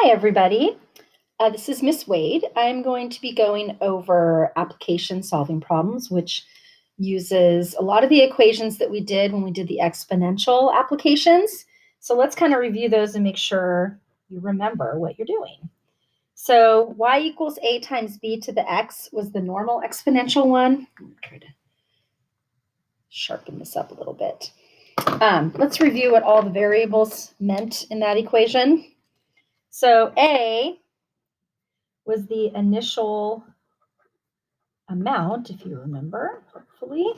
Hi, everybody. This is Miss Wade. I'm going to be going over application solving problems, which uses a lot of the equations that we did when we did the exponential applications. So let's kind of review those and make sure you remember what you're doing. So y equals a times b to the x was the normal exponential one. I'm going to try to sharpen this up a little bit. Let's review what all the variables meant in that equation. So a was the initial amount, if you remember, hopefully.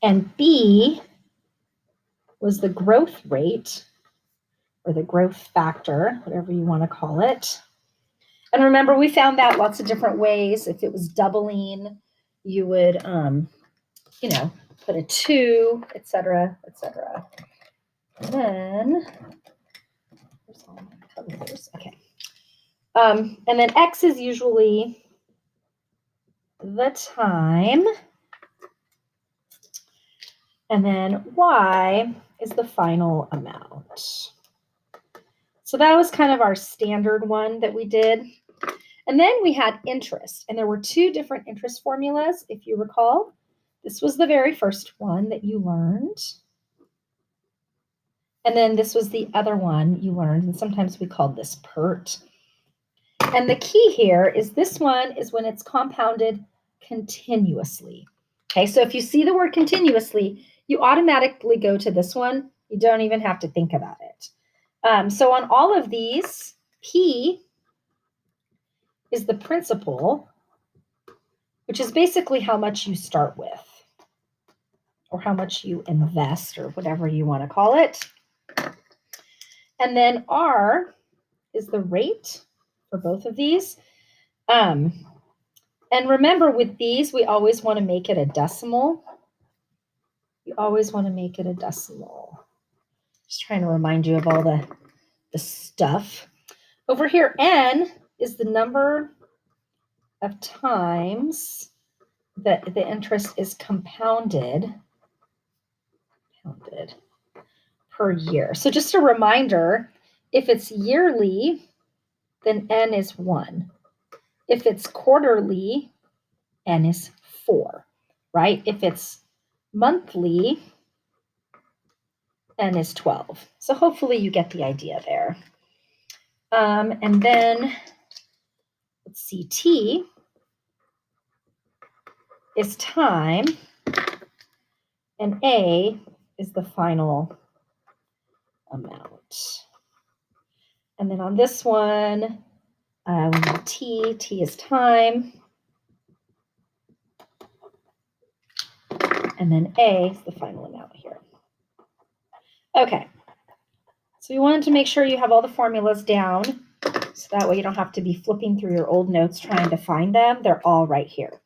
And B was the growth rate or the growth factor, whatever you want to call it. And remember, we found that lots of different ways. If it was doubling, you would, put a 2, et cetera, et cetera. And then, where's all my colors? Okay. And then X is usually the time. And then Y is the final amount. So that was kind of our standard one that we did. And then we had interest. And there were two different interest formulas, if you recall. This was the very first one that you learned. And then this was the other one you learned. And sometimes we called this PERT. And the key here is this one is when it's compounded continuously. Okay, so if you see the word continuously, you automatically go to this one. You don't even have to think about it. So on all of these, P is the principal, which is basically how much you start with, or how much you invest, or whatever you want to call it. And then R is the rate for both of these. And remember, with these, we always want to make it a decimal. You always want to make it a decimal. Just trying to remind you of all the stuff. Over here, N is the number of times that the interest is compounded per year. So just a reminder, if it's yearly, then N is 1. If it's quarterly, N is 4, right? If it's monthly, N is 12. So hopefully you get the idea there. And then, let's see, T is time, and A is the final amount. And then on this one, we have T is time, and then A is the final amount here. Okay, so we wanted to make sure you have all the formulas down, so that way you don't have to be flipping through your old notes trying to find them. They're all right here.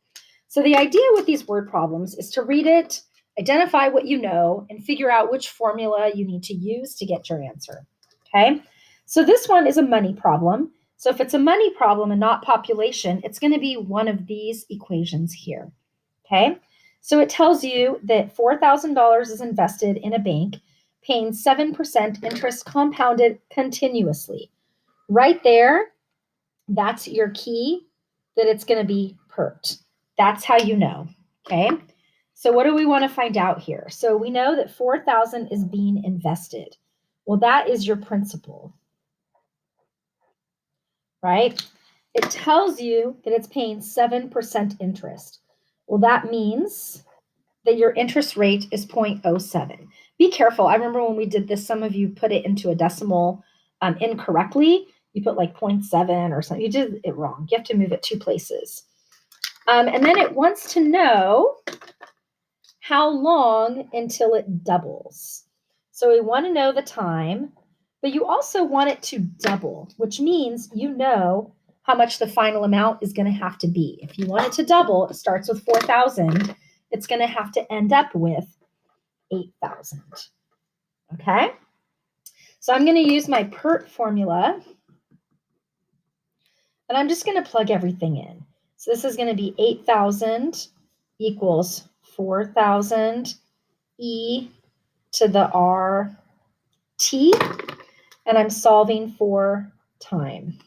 So the idea with these word problems is to read it, identify what you know, and figure out which formula you need to use to get your answer, okay? So this one is a money problem. So if it's a money problem and not population, it's going to be one of these equations here, okay? So it tells you that $4,000 is invested in a bank, paying 7% interest compounded continuously. Right there, that's your key that it's going to be PERT. That's how you know, okay? So what do we want to find out here? So we know that 4,000 is being invested. Well, that is your principal, right? It tells you that it's paying 7% interest. Well, that means that your interest rate is 0.07. Be careful. I remember when we did this, some of you put it into a decimal incorrectly. You put like 0.7 or something. You did it wrong. You have to move it 2 places. And then it wants to know how long until it doubles. So we want to know the time, but you also want it to double, which means you know how much the final amount is going to have to be. If you want it to double, it starts with 4,000. It's going to have to end up with 8,000. Okay? So I'm going to use my PERT formula, and I'm just going to plug everything in. So this is going to be 8,000 equals 4,000 e to the RT. and I'm solving for time.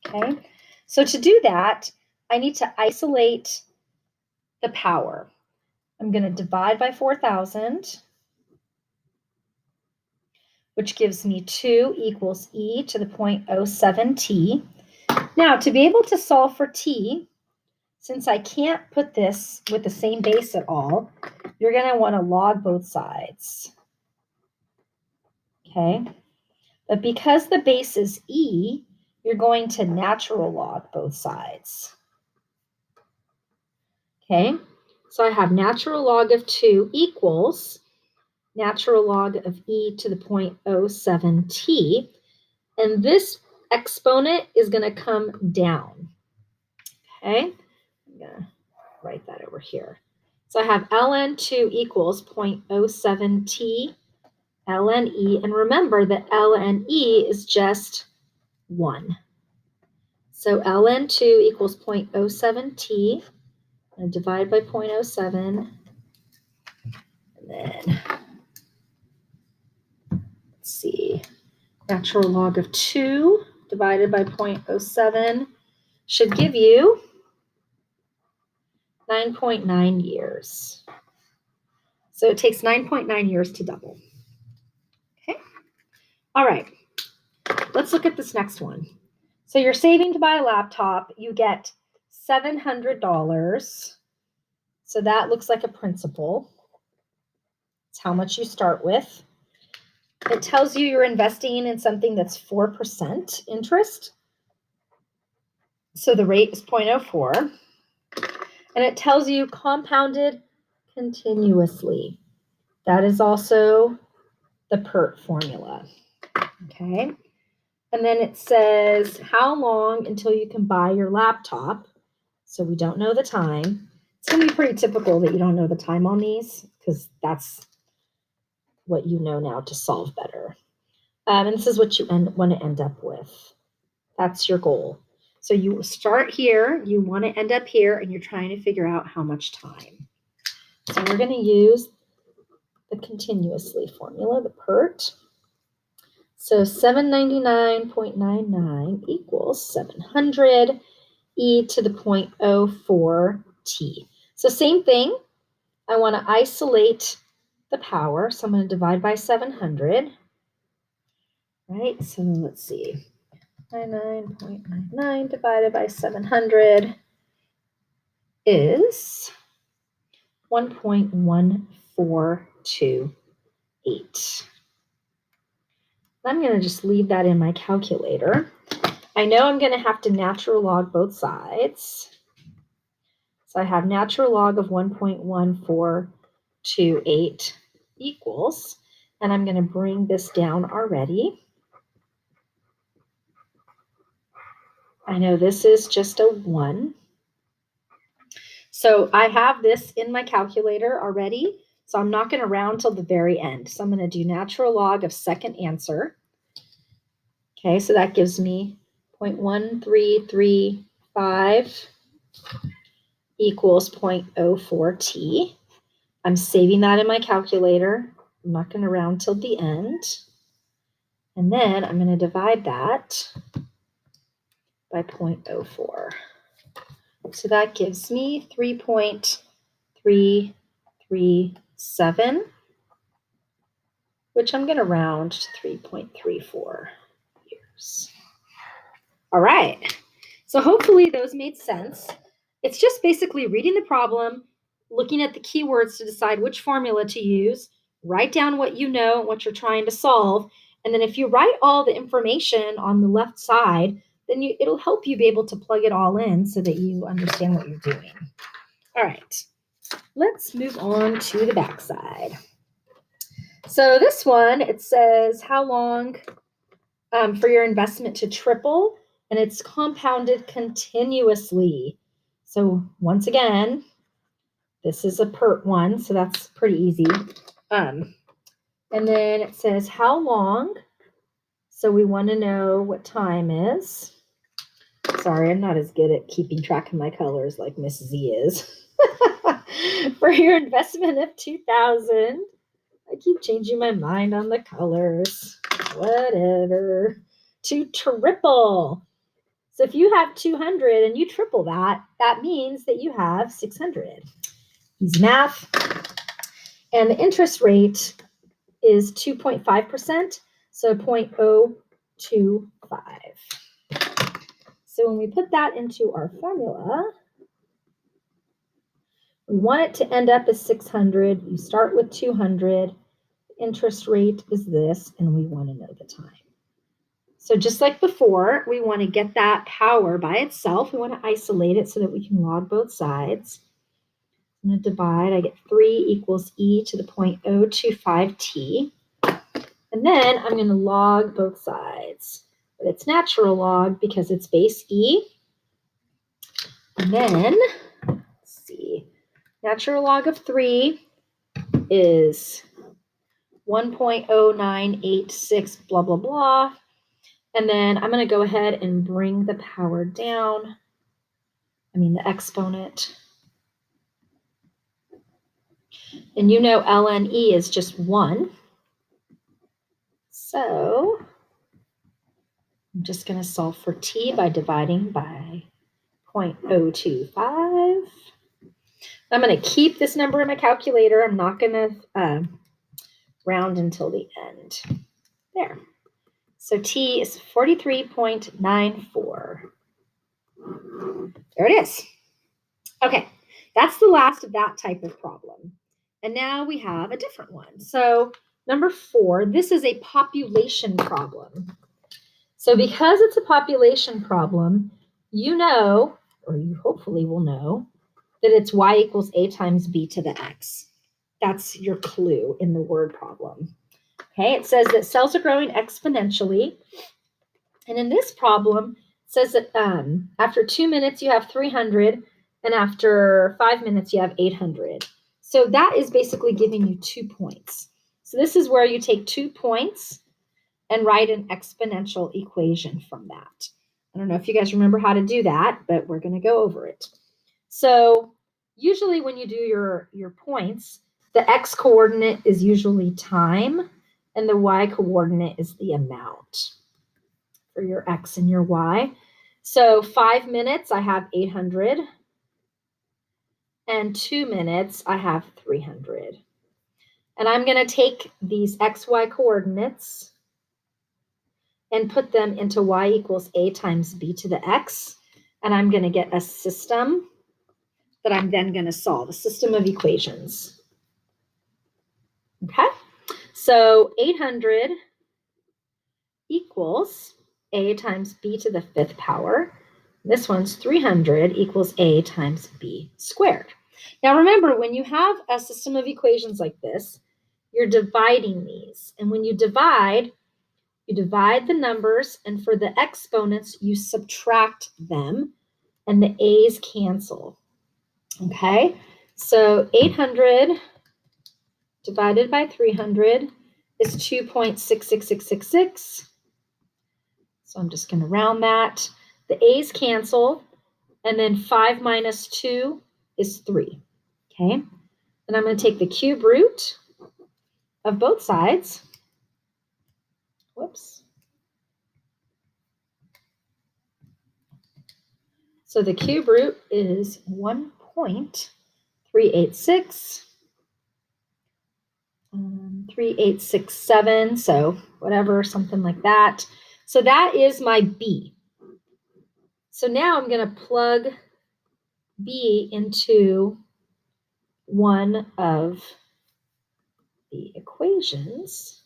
Okay, so to do that, I need to isolate the power. I'm going to divide by 4,000, which gives me 2 equals e to the 0.07t. Now, to be able to solve for t, since I can't put this with the same base at all, you're going to want to log both sides. Okay, but because the base is e, you're going to natural log both sides. Okay, so I have natural log of 2 equals natural log of e to the 0.07t, and this exponent is going to come down. Okay, I'm going to write that over here. So I have ln2 equals 0.07t ln e, and remember that ln e is just 1. So ln2 equals 0.07t, and divide by 0.07, and then let's see, natural log of 2 divided by 0.07 should give you 9.9 years. So it takes 9.9 years to double. Okay. All right. Let's look at this next one. So you're saving to buy a laptop. You get $700. So that looks like a principal. It's how much you start with. It tells you you're investing in something that's 4% interest. So the rate is 0.04. And it tells you compounded continuously. That is also the PERT formula. Okay. And then it says how long until you can buy your laptop. So we don't know the time. It's going to be pretty typical that you don't know the time on these because that's what you know now to solve better. And this is what you want to end up with. That's your goal. So you start here, you want to end up here, and you're trying to figure out how much time. So we're going to use the continuously formula, the PERT. So 799.99 equals 700 e to the 0.04t. So same thing. I want to isolate the power. So I'm going to divide by 700. Right? So let's see. 99.99 divided by 700 is 1.1428. I'm going to just leave that in my calculator. I know I'm going to have to natural log both sides. So I have natural log of 1.1428 equals, and I'm going to bring this down already. I know this is just a 1. So I have this in my calculator already. So I'm not going to round till the very end. So I'm going to do natural log of second answer. Okay, so that gives me 0.1335 equals 0.04t. I'm saving that in my calculator. I'm not going to round till the end. And then I'm going to divide that by 0.04. So that gives me 3.337, which I'm going to round to 3.34 years. All right. So hopefully those made sense. It's just basically reading the problem, looking at the keywords to decide which formula to use, write down what you know and what you're trying to solve. And then if you write all the information on the left side, then it'll help you be able to plug it all in so that you understand what you're doing. All right, let's move on to the back side. So this one, it says how long for your investment to triple, and it's compounded continuously. So once again, this is a PERT one, so that's pretty easy. And then it says how long. So we want to know what time is. Sorry, I'm not as good at keeping track of my colors like Miss Z is. For your investment of $2,000. I keep changing my mind on the colors. whatever, to triple. So if you have 200 and you triple that, that means that you have 600. Easy math. And the interest rate is 2.5%, so 0.025. So when we put that into our formula, we want it to end up as 600. You start with 200. Interest rate is this, and we want to know the time. So just like before, we want to get that power by itself. We want to isolate it so that we can log both sides. I'm going to divide. I get 3 equals e to the 0.025t. And then I'm going to log both sides. But it's natural log because it's base e. And then, let's see, natural log of 3 is 1.0986, blah, blah, blah. And then I'm going to go ahead and bring the power down. The exponent. And you know ln e is just 1. So I'm just going to solve for t by dividing by 0.025. I'm going to keep this number in my calculator. I'm not going to round until the end. There. So t is 43.94. There it is. Okay, that's the last of that type of problem. And now we have a different one. So number 4, this is a population problem. So because it's a population problem, you know, or you hopefully will know, that it's y equals a times b to the x. That's your clue in the word problem. Okay, it says that cells are growing exponentially. And in this problem, it says that after 2 minutes, you have 300, and after 5 minutes, you have 800. So that is basically giving you 2 points. So this is where you take 2 points and write an exponential equation from that. I don't know if you guys remember how to do that, but we're going to go over it. So usually when you do your points, the x coordinate is usually time, and the y coordinate is the amount for your x and your y. So 5 minutes, I have 800. And 2 minutes, I have 300. And I'm going to take these xy coordinates and put them into y equals a times b to the x. And I'm going to get a system that I'm then going to solve, a system of equations. Okay, so 800 equals a times b to the 5th power. This one's 300 equals a times b squared. Now remember, when you have a system of equations like this, you're dividing these. And when you divide the numbers, and for the exponents, you subtract them, and the a's cancel. Okay, so 800 divided by 300 is 2.66666. So I'm just going to round that. The a's cancel, and then 5 minus 2 is 3. Okay, and I'm going to take the cube root of both sides. Whoops. So the cube root is 1.386. 3867, so whatever, something like that. So that is my b. So now I'm going to plug b into one of the equations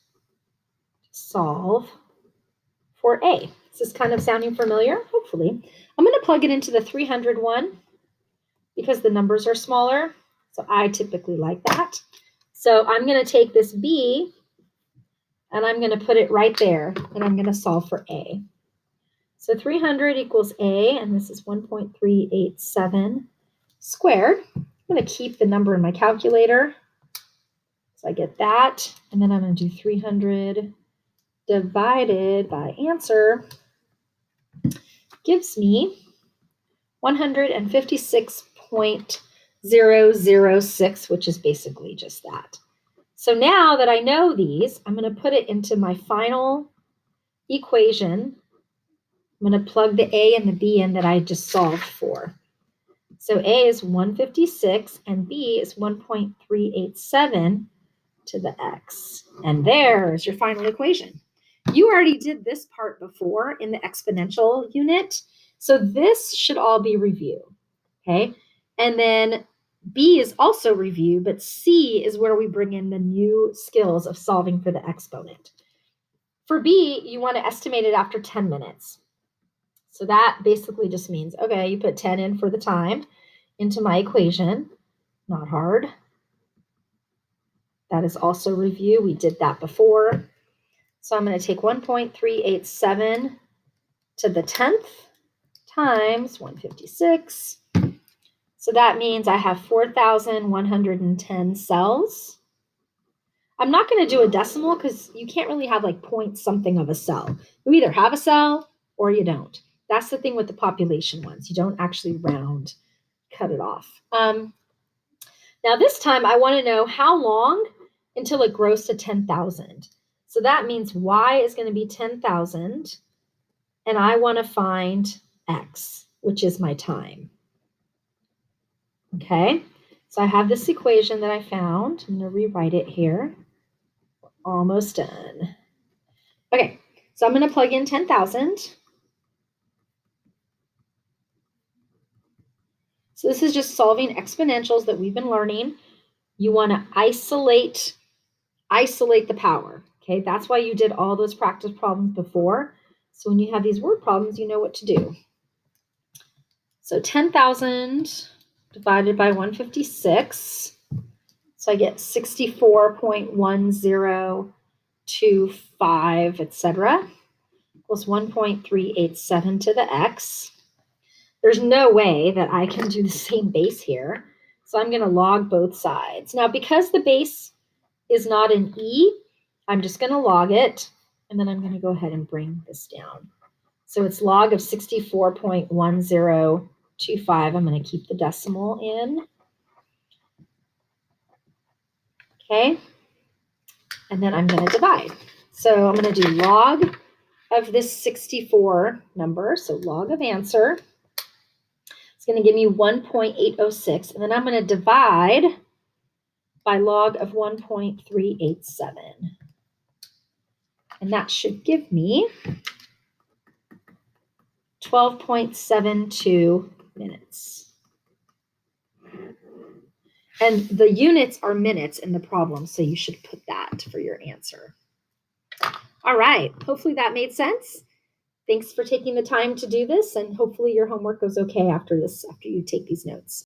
to solve for a. Is this kind of sounding familiar? Hopefully. I'm going to plug it into the 300 one because the numbers are smaller. So I typically like that. So I'm going to take this b and I'm going to put it right there, and I'm going to solve for a. So 300 equals a, and this is 1.387 squared. I'm going to keep the number in my calculator. So I get that, and then I'm going to do 300 divided by answer gives me 156.006, which is basically just that. So now that I know these, I'm going to put it into my final equation, I'm going to plug the a and the b in that I just solved for. So a is 156 and b is 1.387 to the x. And there's your final equation. You already did this part before in the exponential unit, so this should all be review, okay? And then B is also review, but C is where we bring in the new skills of solving for the exponent. For B, you want to estimate it after 10 minutes. So that basically just means, okay, you put 10 in for the time into my equation, not hard. That is also review. We did that before. So I'm going to take 1.387 to the 10th times 156. So that means I have 4,110 cells. I'm not going to do a decimal because you can't really have like point something of a cell. You either have a cell or you don't. That's the thing with the population ones. You don't actually round, cut it off. Now this time I want to know how long until it grows to 10,000. So that means y is going to be 10,000. And I want to find x, which is my time. Okay, so I have this equation that I found. I'm going to rewrite it here. Almost done. Okay, so I'm going to plug in 10,000. So this is just solving exponentials that we've been learning. You want to isolate the power. Okay, that's why you did all those practice problems before. So when you have these word problems, you know what to do. So 10,000 divided by 156. So I get 64.1025, etc. equals 1.387 to the x. There's no way that I can do the same base here. So I'm going to log both sides. Now, because the base is not an e, I'm just going to log it. And then I'm going to go ahead and bring this down. So it's log of 64.1025. I'm going to keep the decimal in. Okay. And then I'm going to divide. So I'm going to do log of this 64 number. So log of answer. It's going to give me 1.806. And then I'm going to divide by log of 1.387. And that should give me 12.72 minutes. And the units are minutes in the problem, so you should put that for your answer. All right, hopefully that made sense. Thanks for taking the time to do this, and hopefully your homework goes okay after this, after you take these notes.